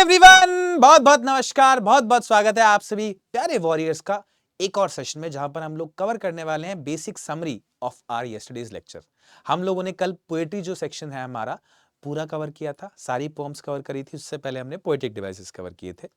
Everyone, बहुत बहुत नमस्कार, बहुत बहुत स्वागत है आप सभी प्यारे वॉरियर्स का एक और सेशन में, जहां पर हम लोग कवर करने वाले हैं basic summary of our yesterday's lecture. हम लोगों ने कल पोएट्री जो सेक्शन है हमारा पूरा कवर किया था, सारी पोम्स कवर करी थी। उससे पहले हमने पोएटिक डिवाइसेस कवर किए थे।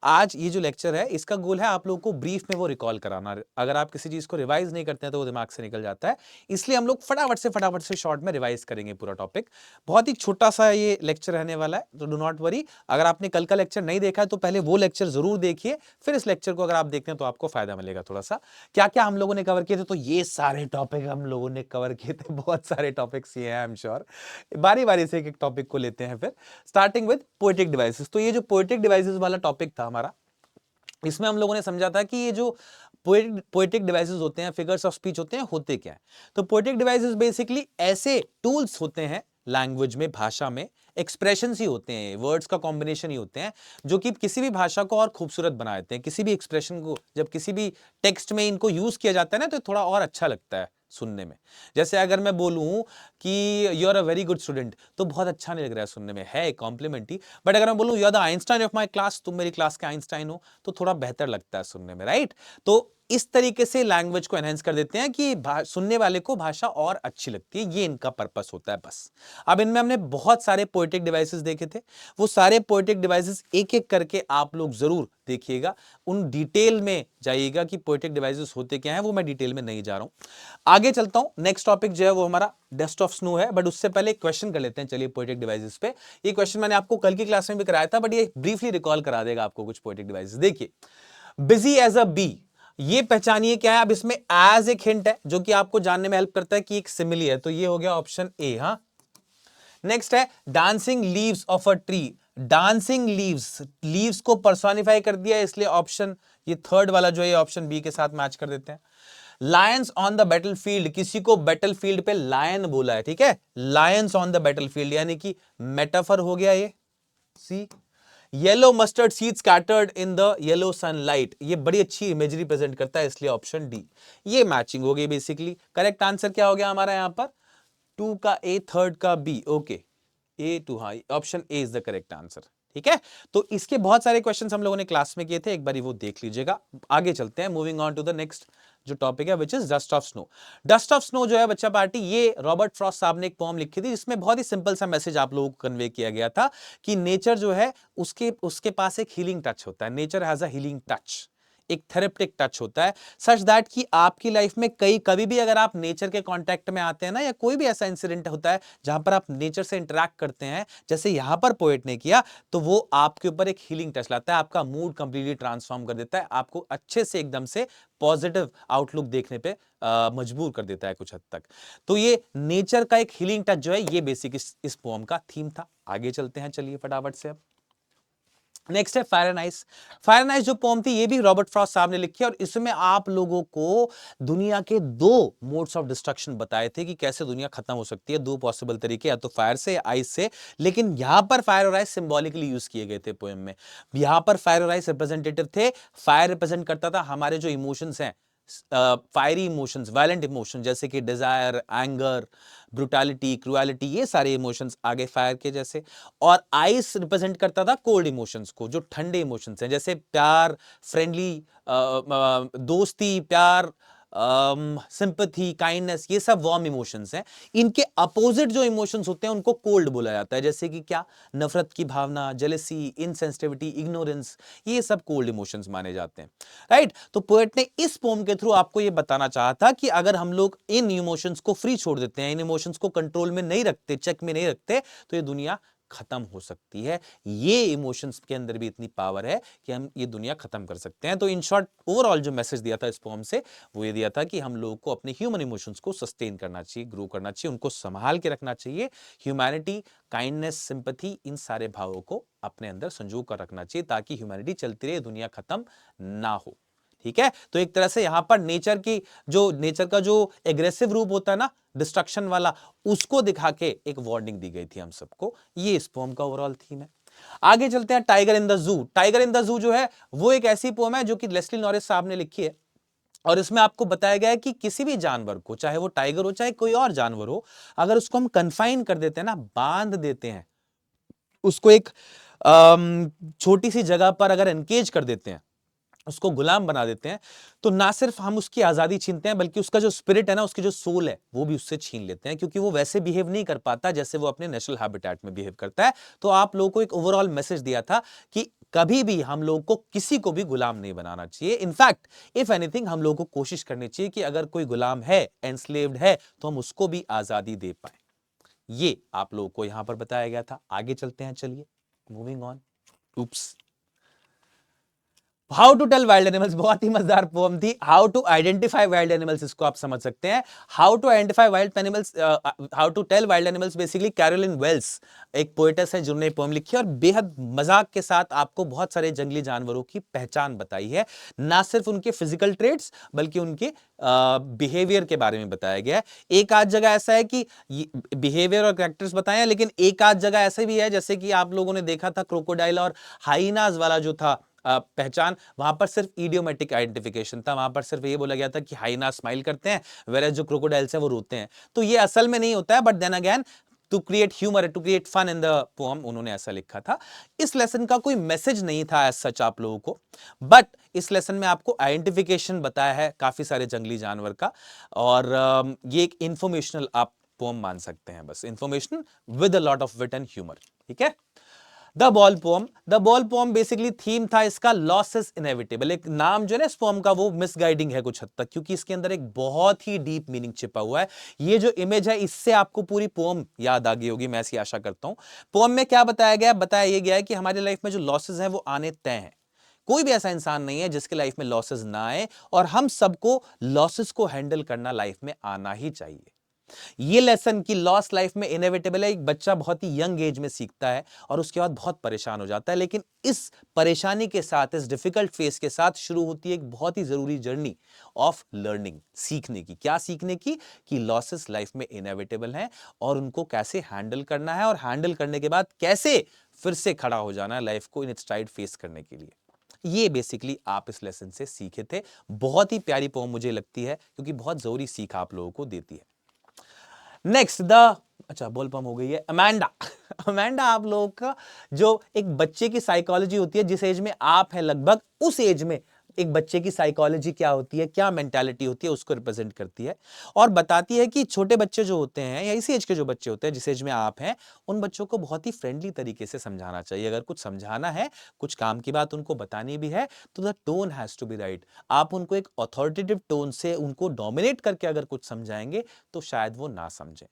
आज ये जो लेक्चर है इसका गोल है आप लोगों को ब्रीफ में वो रिकॉल कराना। अगर आप किसी चीज को रिवाइज नहीं करते हैं तो वो दिमाग से निकल जाता है, इसलिए हम लोग फटाफट से शॉर्ट में रिवाइज करेंगे पूरा टॉपिक। बहुत ही छोटा सा ये लेक्चर रहने वाला है, तो डू नॉट वरी। अगर आपने कल का लेक्चर नहीं देखा है तो पहले वो लेक्चर जरूर देखिए, फिर इस लेक्चर को अगर आप देखते हैं तो आपको फायदा मिलेगा थोड़ा सा। क्या क्या हम लोगों ने कवर किए थे, तो ये सारे टॉपिक हम लोगों ने कवर किए थे। बहुत सारे टॉपिक्स ये हैं, आई एम श्योर। बारी बारी से एक एक टॉपिक को लेते हैं, फिर स्टार्टिंग विद पोएटिक डिवाइसेस। तो ये जो पोएटिक डिवाइसेस वाला टॉपिक था हमारा, इसमें हम लोगों ने समझा था कि ये जो पोएटिक डिवाइसेस होते हैं, फिगर्स ऑफ स्पीच होते हैं, होते क्या है। तो पोएटिक डिवाइसेस बेसिकली ऐसे टूल्स होते हैं लैंग्वेज में, भाषा में, एक्सप्रेशंस ही होते हैं, वर्ड्स का कॉम्बिनेशन ही होते हैं, जो कि किसी भी भाषा को और खूबसूरत बना देते हैं। किसी भी एक्सप्रेशन को जब किसी भी टेक्स्ट में इनको यूज किया जाता है ना, तो थोड़ा और अच्छा लगता है सुनने में। जैसे अगर मैं बोलूं कि you are a very good student, तो बहुत अच्छा नहीं लग रहा है सुनने में, है कॉम्प्लीमेंट ही। बट अगर मैं बोलूं you are the Einstein of my class, तुम मेरी क्लास के आइंस्टाइन हो, तो थोड़ा बेहतर लगता है सुनने में, राइट। तो इस तरीके से लैंग्वेज को एनहेंस कर देते हैं कि सुनने वाले को भाषा और अच्छी लगती है। ये इनका पर्पस होता है बस। अब इनमें हमने बहुत सारे पोएटिक डिवाइसेस देखे थे, वो सारे पोएटिक डिवाइसेस एक एक करके आप लोग जरूर देखिएगा, उन डिटेल में जाइएगा कि पोएटिक डिवाइसेस होते क्या हैं। वो मैं डिटेल में नहीं जा रहा हूं, आगे चलता हूं। नेक्स्ट टॉपिक जो है वो हमारा डस्ट ऑफ स्नो है, बट उससे पहले एक क्वेश्चन कर लेते हैं। चलिए पोएटिक डिवाइसेस पे, ये क्वेश्चन मैंने आपको कल की क्लास में भी कराया था, बट ये ब्रीफली रिकॉल करा देगा आपको कुछ पोएटिक डिवाइसेस। देखिए, बिजी एज अ बी, ये पहचानिए क्या है। अब इसमें एज एक हिंट है जो कि आपको जानने में हेल्प करता है कि एक सिमिली है, तो ये हो गया ऑप्शन ए। हाँ, नेक्स्ट है dancing leaves of a tree. Dancing leaves, leaves को पर्सोनिफाई कर दिया, इसलिए ऑप्शन ये थर्ड वाला जो है ऑप्शन बी के साथ मैच कर देते हैं। लायंस ऑन द बैटलफील्ड, किसी को बैटलफील्ड पे लायन बोला है, ठीक है। लायंस ऑन द बैटलफील्ड यानी कि मेटाफर हो गया ये, see. Yellow mustard seed scattered in the yellow sunlight, ये बड़ी अच्छी इमेजरी प्रेजेंट करता है, इसलिए ऑप्शन डी। ये मैचिंग हो गई बेसिकली। करेक्ट आंसर क्या हो गया हमारा यहां पर, 2 का ए, थर्ड का बी। ओके, ए टू, हाँ, option A is the correct answer, ठीक है। तो इसके बहुत सारे क्वेश्चंस हम लोगों ने क्लास में किए थे, एक बार वो देख लीजिएगा। आगे चलते हैं, moving on to the next जो टॉपिक है, which is dust of snow. Dust of snow जो है बच्चा पार्टी, ये रॉबर्ट फ्रॉस्ट साहब ने एक पोम लिखी थी, जिसमें बहुत ही सिंपल सा मैसेज आप लोगों को कन्वे किया गया था कि नेचर जो है उसके उसके पास एक हीलिंग टच होता है। Nature has a healing touch, एक थेरेप्टिक टच होता है, सच दैट कि आपकी लाइफ में कभी भी अगर आप नेचर के कांटेक्ट में आते हैं ना, या कोई भी ऐसा इंसिडेंट होता है जहां पर आप नेचर से इंटरेक्ट करते हैं, जैसे यहां पर पोएट ने किया, तो वो आपके ऊपर एक हीलिंग टच लाता है, आपका मूड कंप्लीटली ट्रांसफॉर्म कर देता है, आपको अच्छे से एकदम से पॉजिटिव आउटलुक देखने पे मजबूर कर देता है कुछ हद तक। तो ये नेचर का एक हीलिंग टच जो है, ये बेसिक इस पोएम का थीम था। आगे चलते हैं, चलिए फटाफट से। अब नेक्स्ट है fire and ice. Fire and ice जो पोम थी, ये भी रॉबर्ट फ्रॉस्ट साहब ने लिखी है, और इसमें आप लोगों को दुनिया के 2 मोड्स ऑफ डिस्ट्रक्शन बताए थे कि कैसे दुनिया खत्म हो सकती है। 2 पॉसिबल तरीके, या तो फायर से या आइस से। लेकिन यहां पर फायर और आइस सिंबॉलिकली यूज किए गए थे पोएम में। यहां पर फायर और आइस रिप्रेजेंटेटिव थे। फायर रिप्रेजेंट करता था हमारे जो इमोशंस हैं, फायरी इमोशंस, वायलेंट इमोशन, जैसे कि डिजायर, एंगर, ब्रुटैलिटी, क्रुएलिटी, ये सारे इमोशंस आगे फायर के जैसे। और आइस रिप्रेजेंट करता था कोल्ड इमोशंस को, जो ठंडे इमोशंस हैं, जैसे प्यार, फ्रेंडली, दोस्ती, प्यार, सिंपैथी, काइंडनेस, ये सब वार्म इमोशंस हैं। इनके अपोजिट जो इमोशंस होते हैं उनको कोल्ड बोला जाता है, जैसे कि क्या, नफरत की भावना, जेलसी, इनसेंसिटिविटी, इग्नोरेंस, ये सब कोल्ड इमोशंस माने जाते हैं, राइट। तो पोएट ने इस पोम के थ्रू आपको ये बताना चाहा था कि अगर हम लोग इन इमोशंस को फ्री छोड़ देते हैं, इन इमोशंस को कंट्रोल में नहीं रखते, चेक में नहीं रखते, तो ये दुनिया खत्म हो सकती है। ये इमोशंस के अंदर भी इतनी पावर है कि हम ये दुनिया खत्म कर सकते हैं। तो इन शॉर्ट ओवरऑल जो मैसेज दिया था इस पोम से, वो ये दिया था कि हम लोगों को अपने ह्यूमन इमोशंस को सस्टेन करना चाहिए, ग्रो करना चाहिए, उनको संभाल के रखना चाहिए। ह्यूमैनिटी, काइंडनेस, सिंपैथी, इन सारे भावों को अपने अंदर संजो कर रखना चाहिए, ताकि ह्यूमैनिटी चलती रहे, दुनिया खत्म ना हो, ठीक है। तो एक तरह से यहां पर नेचर का जो एग्रेसिव रूप होता है ना, डिस्ट्रक्शन वाला, उसको दिखा के एक वार्निंग दी गई थी हम सबको। ये इस पोम का ओवरऑल थीम है। आगे चलते हैं, tiger in the zoo. Tiger in the zoo जो है वो एक ऐसी पोम है जो कि लेस्ली नॉरिस साहब ने लिखी है, और इसमें आपको बताया गया है कि किसी भी जानवर को, चाहे वो टाइगर हो चाहे कोई और जानवर हो, अगर उसको हम कन्फाइन कर देते हैं ना, बांध देते हैं, उसको एक छोटी सी जगह पर अगर एनकेज कर देते हैं, उसको गुलाम बना देते हैं, तो ना सिर्फ हम उसकी आजादी छीनते हैं बल्कि उसका जो स्पिरिट है ना, उसकी जो सोल है वो भी उससे छीन लेते हैं, क्योंकि वो वैसे बिहेव नहीं कर पाता जैसे वो अपने नेचुरल हैबिटेट में बिहेव करता है। तो आप लोगों को एक ओवरऑल मैसेज दिया था कि कभी भी हम लोगों को किसी को भी गुलाम नहीं बनाना चाहिए। इनफैक्ट इफ एनीथिंग हम लोगों को कोशिश करनी चाहिए कि अगर कोई गुलाम है, एनस्लेव्ड है, तो हम उसको भी आजादी दे पाए। ये आप लोगों को यहां पर बताया गया था। आगे चलते हैं, चलिए moving on. Oops. How to tell wild animals बहुत ही मजेदार पोम थी। How to identify wild animals, इसको आप समझ सकते हैं। How to identify wild animals, how to tell wild animals, basically Carolyn Wells एक पोएटेस है जिन्होंने पोम लिखी है और बेहद मजाक के साथ आपको बहुत सारे जंगली जानवरों की पहचान बताई है। ना सिर्फ उनके फिजिकल ट्रेड्स बल्कि उनके बिहेवियर के बारे में बताया गया है। एक आध जगह ऐसा है कि बिहेवियर और कैरेक्टर्स बताए हैं, लेकिन एक आध जगह ऐसे भी है जैसे कि आप लोगों ने देखा था क्रोकोडाइल और हाइनाज वाला जो था पहचान, वहां पर सिर्फ इडियोमेटिक आइडेंटिफिकेशन था। वहां पर सिर्फ ये बोला गया था कि हाइना स्माइल करते हैं, वेरेज जो क्रोकोडाइल्स हैं वो रोते हैं। तो ये असल में नहीं होता है, but then again to create humour, to create fun in the poem उन्होंने ऐसा लिखा था। इस लेसन का कोई मैसेज नहीं था एज सच आप लोगों को, बट इस लेसन में आपको आइडेंटिफिकेशन बताया है काफी सारे जंगली जानवर का, और ये एक इंफॉर्मेशनल आप पोएम मान सकते हैं, बस information with a lot of wit and humour. ठीक है। The ball poem, the ball poem basically theme था इसका लॉस इज इनएविटेबल। एक नाम जो है ना इस पोम का वो मिसगाइडिंग है कुछ हद तक, क्योंकि इसके अंदर एक बहुत ही डीप मीनिंग छिपा हुआ है। ये जो इमेज है इससे आपको पूरी पोम याद आ गई होगी, मैं ऐसी आशा करता हूं। पोम में क्या बताया गया, बताया ये गया है कि हमारी लाइफ में जो लॉसेस हैं वो आने तय हैं। कोई भी ऐसा इंसान नहीं है जिसके लाइफ में लॉसेस ना आए, और हम सबको लॉसेस को हैंडल करना लाइफ में आना ही चाहिए। ये लेसन की लॉस लाइफ में इनएविटेबल है। एक बच्चा बहुत ही यंग एज में सीखता है और उसके बाद बहुत परेशान हो जाता है, लेकिन इस परेशानी के साथ, इस डिफिकल्ट फेस के साथ शुरू होती है एक बहुत ही जरूरी जर्नी ऑफ लर्निंग, सीखने की। क्या सीखने की? कि लॉसेस लाइफ में इनएविटेबल हैं और उनको कैसे हैंडल करना है, और हैंडल करने के बाद कैसे फिर से खड़ा हो जाना है लाइफ को इन इट्स स्ट्राइड फेस करने के लिए। ये बेसिकली आप इस लेसन से सीखे थे। बहुत ही प्यारी पोम मुझे लगती है, क्योंकि बहुत जरूरी सीख आप लोगों को देती है। नेक्स्ट द, अच्छा बॉल पम हो गई है, अमेंडा। अमेंडा आप लोगों का जो एक बच्चे की साइकोलॉजी होती है, जिस एज में आप हैं लगभग उस एज में एक बच्चे की साइकोलॉजी क्या होती है, क्या मेंटालिटी होती है, उसको रिप्रेजेंट करती है और बताती है कि छोटे बच्चे जो होते हैं या इसी एज के जो बच्चे होते हैं जिस एज में आप हैं, उन बच्चों को बहुत ही फ्रेंडली तरीके से समझाना चाहिए। अगर कुछ समझाना है, कुछ काम की बात उनको बतानी भी है, तो the tone has to be right. आप उनको एक अथॉरिटेटिव टोन से उनको डोमिनेट करके अगर कुछ समझाएंगे तो शायद वो ना समझें।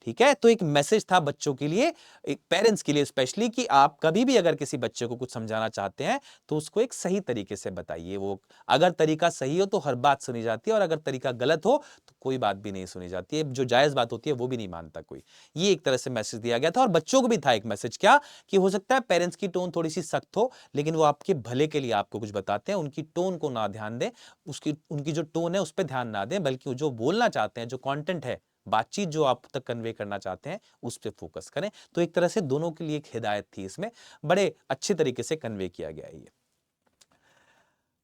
ठीक है। तो एक मैसेज था बच्चों के लिए, एक पेरेंट्स के लिए स्पेशली, कि आप कभी भी अगर किसी बच्चे को कुछ समझाना चाहते हैं तो उसको एक सही तरीके से बताइए। वो अगर तरीका सही हो तो हर बात सुनी जाती है, और अगर तरीका गलत हो तो कोई बात भी नहीं सुनी जाती है। जो जायज बात होती है वो भी नहीं मानता कोई। ये एक तरह से मैसेज दिया गया था, और बच्चों को भी था एक मैसेज, क्या कि हो सकता है पेरेंट्स की टोन थोड़ी सी सख्त हो, लेकिन वो आपके भले के लिए आपको कुछ बताते हैं। उनकी टोन को ना ध्यान दें, उनकी जो टोन है उस पर ध्यान ना दें, बल्कि जो बोलना चाहते हैं, जो कंटेंट है, बातचीत जो आप तक कन्वे करना चाहते हैं, उस पर फोकस करें। तो एक तरह से दोनों के लिए एक हिदायत थी इसमें, बड़े अच्छे तरीके से कन्वे किया गया है ये।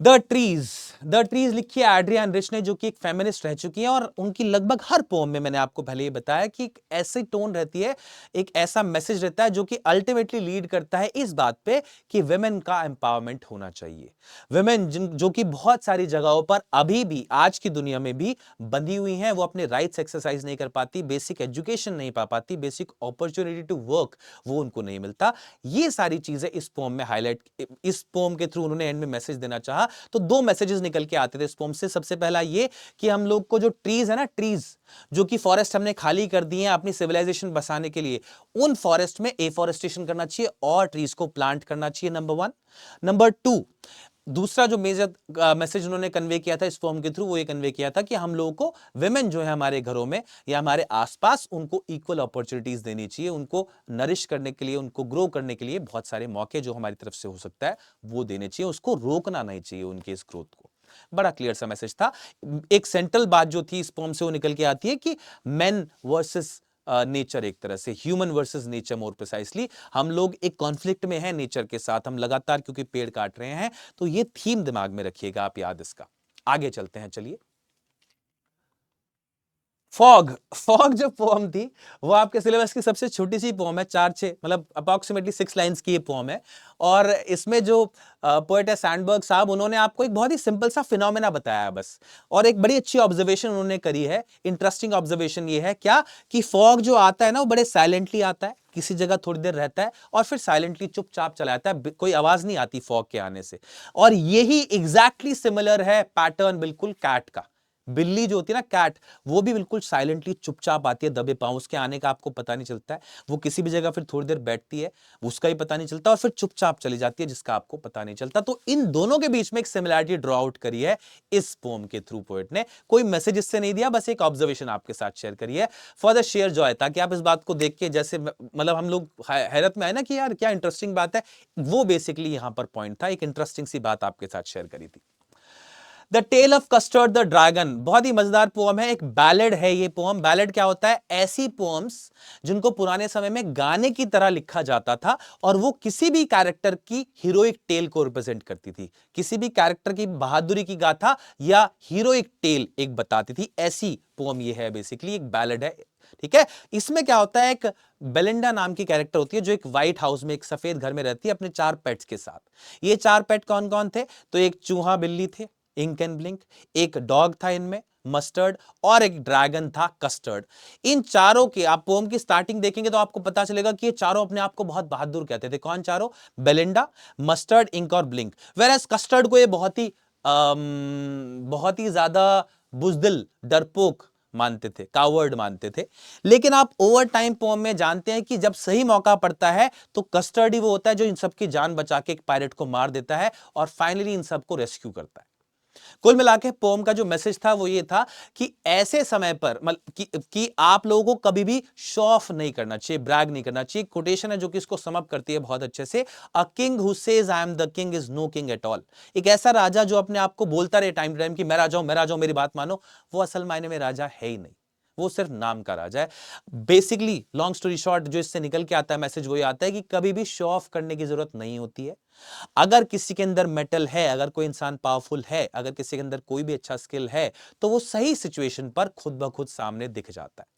द ट्रीज, द ट्रीज लिखी है एड्रियन रिच ने, जो कि एक फेमिनिस्ट रह चुकी हैं, और उनकी लगभग हर पोम में मैंने आपको पहले ही बताया कि एक ऐसी टोन रहती है, एक ऐसा मैसेज रहता है जो कि अल्टीमेटली लीड करता है इस बात पे कि वुमेन का एम्पावरमेंट होना चाहिए। वुमेन जो कि बहुत सारी जगहों पर अभी भी आज की दुनिया में भी बंधी हुई हैं, वो अपने राइट्स एक्सरसाइज नहीं कर पाती, बेसिक एजुकेशन नहीं पा पाती, बेसिक अपॉर्चुनिटी टू वर्क वो उनको नहीं मिलता। ये सारी चीजें इस पोम में हाईलाइट, इस पोम के थ्रू उन्होंने एंड में मैसेज देना चाहा। तो दो मैसेजेस निकल के आते थे इस पोम से। सबसे पहला ये कि हम लोग को जो ट्रीज है ना, ट्रीज जो कि फॉरेस्ट हमने खाली कर दिए हैं अपनी सिविलाइजेशन बसाने के लिए, उन फॉरेस्ट में एफॉरेस्टेशन करना चाहिए और ट्रीज को प्लांट करना चाहिए, नंबर वन। नंबर टू, दूसरा जो मेजर मैसेज उन्होंने कन्वे किया था इस फॉर्म के थ्रू, वो ये कन्वे किया था कि हम लोगों को विमेन जो है हमारे घरों में या हमारे आसपास, उनको इक्वल अपॉर्चुनिटीज देनी चाहिए। उनको नरिश करने के लिए, उनको ग्रो करने के लिए बहुत सारे मौके जो हमारी तरफ से हो सकता है वो देने चाहिए। उसको रोकना नहीं चाहिए उनके इस ग्रोथ को। बड़ा क्लियर सा मैसेज था। एक सेंट्रल बात जो थी इस पोम से वो निकल के आती है कि मेन वर्सेस नेचर, एक तरह से ह्यूमन वर्सेस नेचर मोर प्रिसाइसली। हम लोग एक कॉन्फ्लिक्ट में हैं नेचर के साथ, हम लगातार क्योंकि पेड़ काट रहे हैं। तो ये थीम दिमाग में रखिएगा आप, याद इसका। आगे चलते हैं, चलिए। फॉग फॉग जो पोम थी वो आपके सिलेबस की सबसे छोटी सी पोम है, 4-6 मतलब अप्रोक्सीमेटली 6 लाइंस की ये पोम है। और इसमें जो पोएट है सैंडबर्ग साहब, उन्होंने आपको एक बहुत ही सिंपल सा फिनोमेना बताया बस, और एक बड़ी अच्छी ऑब्जर्वेशन उन्होंने करी है। इंटरेस्टिंग ऑब्जर्वेशन ये है क्या कि फॉग जो आता है ना वो बड़े साइलेंटली आता है, किसी जगह थोड़ी देर रहता है और फिर साइलेंटली चुपचाप चला जाता है, कोई आवाज नहीं आती फॉग के आने से। और यही एग्जैक्टली सिमिलर है पैटर्न बिल्कुल कैट का। बिल्ली जो होती है ना कैट, वो भी बिल्कुल साइलेंटली चुपचाप आती है दबे पांव, उसके आने का आपको पता नहीं चलता है। वो किसी भी जगह फिर थोड़ी देर बैठती है, उसका भी पता नहीं चलता, और फिर चुपचाप चली जाती है जिसका आपको पता नहीं चलता। तो इन दोनों के बीच में एक सिमिलैरिटी ड्रॉ आउट करी है इस पोम के थ्रू पोएट ने। कोई मैसेज इससे नहीं दिया, बस एक ऑब्जर्वेशन आपके साथ शेयर करी है फॉर द शेयर जॉय, ताकि आप इस बात को देख के जैसे मतलब हम लोग हैरत में आए ना कि यार क्या इंटरेस्टिंग बात है, वो बेसिकली यहां पर पॉइंट था। एक इंटरेस्टिंग सी बात आपके साथ शेयर करी थी। The tale of custard the dragon बहुत ही मजेदार पोम है, एक बैलेड है ये पोम। बैलेड क्या होता है? ऐसी पोम्स जिनको पुराने समय में गाने की तरह लिखा जाता था और वो किसी भी कैरेक्टर की हीरोइक टेल को रिप्रेजेंट करती थी, किसी भी कैरेक्टर की बहादुरी की गाथा या हीरोइक टेल एक बताती थी। ऐसी पोम ये है, बेसिकली एक बैलेड है। ठीक है, इसमें क्या होता है, एक बेलिंडा नाम की कैरेक्टर होती है जो एक व्हाइट हाउस में एक सफेद घर में रहती है अपने 4 पेट्स के साथ। ये 4 पेट कौन कौन थे? तो एक चूहा बिल्ली थे, इंक एंड ब्लिंक, एक डॉग था इनमें मस्टर्ड, और एक ड्रैगन था कस्टर्ड। इन चारों की आप पोम की स्टार्टिंग देखेंगे तो आपको पता चलेगा कि ये चारों अपने आप को बहुत बहादुर कहते थे। कौन चारों? बेलिंडा, मस्टर्ड, इंक और ब्लिंक। वेरएज कस्टर्ड को ये बहुत ही ज्यादा बुजदिल, डरपोक मानते थे, कावर्ड मानते थे। लेकिन आप ओवर टाइम पोम में जानते हैं कि जब सही मौका पड़ता है तो कस्टर्ड ही वो होता है जो इन सबकी जान बचा के एक पायरेट को मार देता है और फाइनली इन सबको रेस्क्यू करता है। कुल मिला के पोम का जो मैसेज था वो ये था कि ऐसे समय पर कि आप लोगों को कभी भी शो ऑफ नहीं करना चाहिए, ब्रैग नहीं करना चाहिए। कोटेशन है जो कि इसको समअप करती है बहुत अच्छे से, a king who says I am the king is no king at all. एक ऐसा राजा जो अपने आप को बोलता रहे टाइम टू टाइम कि मैं राजा हूं, मैं राजा हूं, मेरी बात मानो, वो असल मायने में राजा है ही नहीं, वो सिर्फ नाम का राजा है। बेसिकली लॉन्ग स्टोरी शॉर्ट जो इससे निकल के आता है मैसेज वही आता है कि कभी भी शो ऑफ करने की जरूरत नहीं होती है। अगर किसी के अंदर मेटल है, अगर कोई इंसान पावरफुल है, अगर किसी के अंदर कोई भी अच्छा स्किल है, तो वो सही सिचुएशन पर खुद ब खुद सामने दिख जाता है।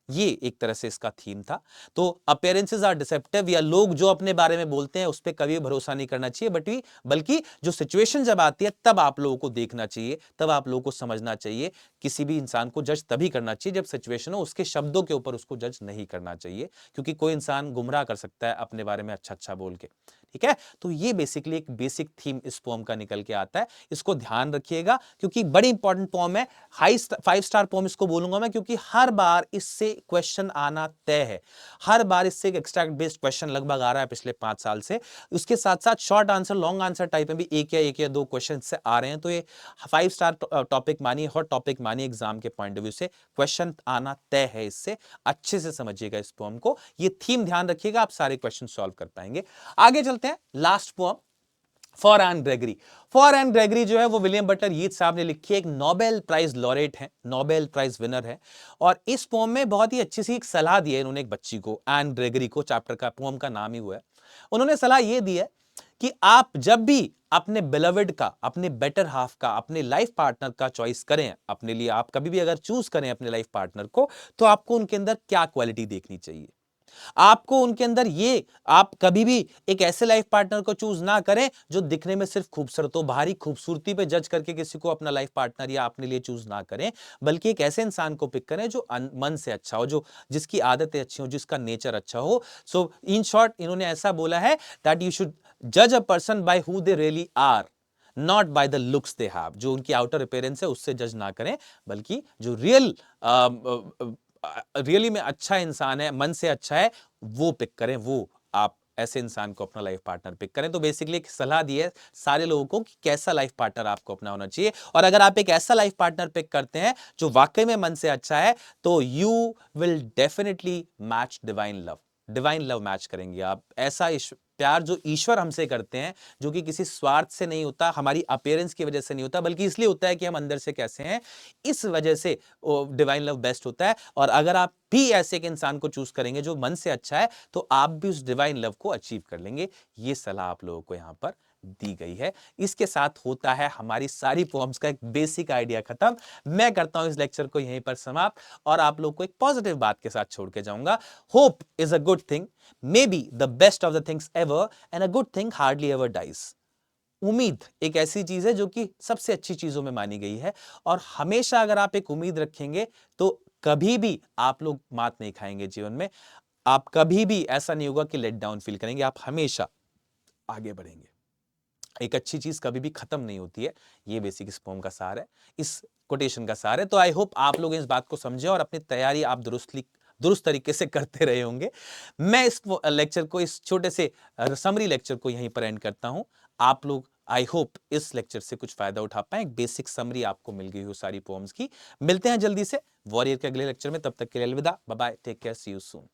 ये एक तरह से इसका थीम था। तो अपीयरेंसेस आर डिसेप्टिव, या लोग जो अपने बारे में बोलते हैं उस पर कभी भरोसा नहीं करना चाहिए, बल्कि जो सिचुएशन जब आती है तब आप लोगों को देखना चाहिए, तब आप लोगों को समझना चाहिए। किसी भी इंसान को जज तभी करना चाहिए जब सिचुएशन हो, उसके शब्दों के ऊपर उसको जज नहीं करना चाहिए, क्योंकि कोई इंसान गुमराह कर सकता है अपने बारे में अच्छा अच्छा बोल के। ठीक है, तो ये बेसिकली एक बेसिक थीम इस पोम का निकल के आता है। इसको ध्यान रखिएगा क्योंकि बड़ी इंपॉर्टेंट पोम है, 5 स्टार पोम इसको बोलूंगा मैं, क्योंकि हर बार इससे क्वेश्चन आना तय है। हर बार इससे एक एक्सट्रैक्ट बेस्ड क्वेश्चन लगभग आ रहा है पिछले 5 साल से। उसके साथ साथ short answer, long answer type में भी एक या दो क्वेश्चन से आ रहे हैं। तो ये 5 स्टार टॉपिक मानिए, हॉट टॉपिक मानिए, एग्जाम के पॉइंट ऑफ व्यू से क्वेश्चन आना तय है इससे। अच्छे से समझिएगा इस पोम को, ये थीम ध्यान रखिएगा, आप सारे क्वेश्चन सॉल्व कर पाएंगे। आगे चलते हैं, last poem for Anne Gregory. For Anne Gregory जो है वो विलियम बटलर यीट्स साहब ने लिखी है, एक नोबेल प्राइज लॉरेट है, नोबेल प्राइज विनर है। और इस पोम में बहुत ही अच्छी सी एक सलाह दी है इन्होंने एक बच्ची को, एन ग्रेगरी को, चैप्टर का पोम का नाम ही हुआ है। उन्होंने सलाह यह दी है कि आप जब भी अपने बिलवड का, अपने बेटर हाफ का, अपने लाइफ पार्टनर का चॉइस करें अपने लिए, आप कभी भी अगर चूज करें अपने लाइफ पार्टनर को, तो आपको उनके अंदर क्या क्वालिटी देखनी चाहिए। आपको उनके अंदर ये, आप कभी भी एक ऐसे लाइफ पार्टनर को चूज ना करें जो दिखने में सिर्फ खूबसूरत हो, बाहरी खूबसूरती पे जज करके किसी को अपना लाइफ पार्टनर या अपने लिए चूज ना करें, बल्कि एक ऐसे इंसान को पिक करें जो मन से अच्छा हो, जो जिसकी आदतें अच्छी हो, जिसका नेचर अच्छा हो। सो इन शॉर्ट इन्होंने ऐसा बोला है दैट यू शुड जज a person by who they really are, not by the looks they have. जो उनकी आउटर अपीयरेंस है उससे जज ना करें, बल्कि जो रियली में अच्छा इंसान है, मन से अच्छा है, वो पिक करें, वो आप ऐसे इंसान को अपना लाइफ पार्टनर पिक करें। तो बेसिकली एक सलाह दी है सारे लोगों को कि कैसा लाइफ पार्टनर आपको अपना होना चाहिए। और अगर आप एक ऐसा लाइफ पार्टनर पिक करते हैं जो वाकई में मन से अच्छा है, तो you will definitely match divine love, divine love match करेंगे आप। ऐसा प्यार जो ईश्वर हमसे करते हैं, जो कि किसी स्वार्थ से नहीं होता, हमारी अपीयरेंस की वजह से नहीं होता, बल्कि इसलिए होता है कि हम अंदर से कैसे हैं, इस वजह से डिवाइन लव बेस्ट होता है। और अगर आप भी ऐसे एक इंसान को चूज करेंगे जो मन से अच्छा है, तो आप भी उस डिवाइन लव को अचीव कर लेंगे। ये सलाह आप लोगों को यहां पर दी गई है। इसके साथ होता है हमारी सारी पोएम्स का एक बेसिक आइडिया खत्म। मैं करता हूं इस लेक्चर को यहीं पर समाप्त और आप लोग को एक पॉजिटिव बात के साथ छोड़ के जाऊंगा। Hope is a good thing, maybe the best of the things ever, and a good thing hardly ever dies. उम्मीद एक ऐसी चीज है जो कि सबसे अच्छी चीजों में मानी गई है, और हमेशा अगर आप एक उम्मीद रखेंगे तो कभी भी आप लोग मात नहीं खाएंगे जीवन में। आप कभी भी ऐसा नहीं होगा कि लेट डाउन फील करेंगे, आप हमेशा आगे बढ़ेंगे। एक अच्छी चीज कभी भी खत्म नहीं होती है, ये बेसिक इस पोम का सार है, इस कोटेशन का सार है। तो आई होप आप लोग इस बात को समझे और अपनी तैयारी आप दुरुस्त तरीके से करते रहे होंगे। मैं इस लेक्चर को, इस छोटे से समरी लेक्चर को यहीं पर एंड करता हूं। आप लोग आई होप इस लेक्चर से कुछ फायदा उठा पाए, एक बेसिक समरी आपको मिल गई हो सारी पोएम्स की। मिलते हैं जल्दी से वॉरियर के अगले लेक्चर में, तब तक के लिए अलविदा, bye bye, take care, see you soon.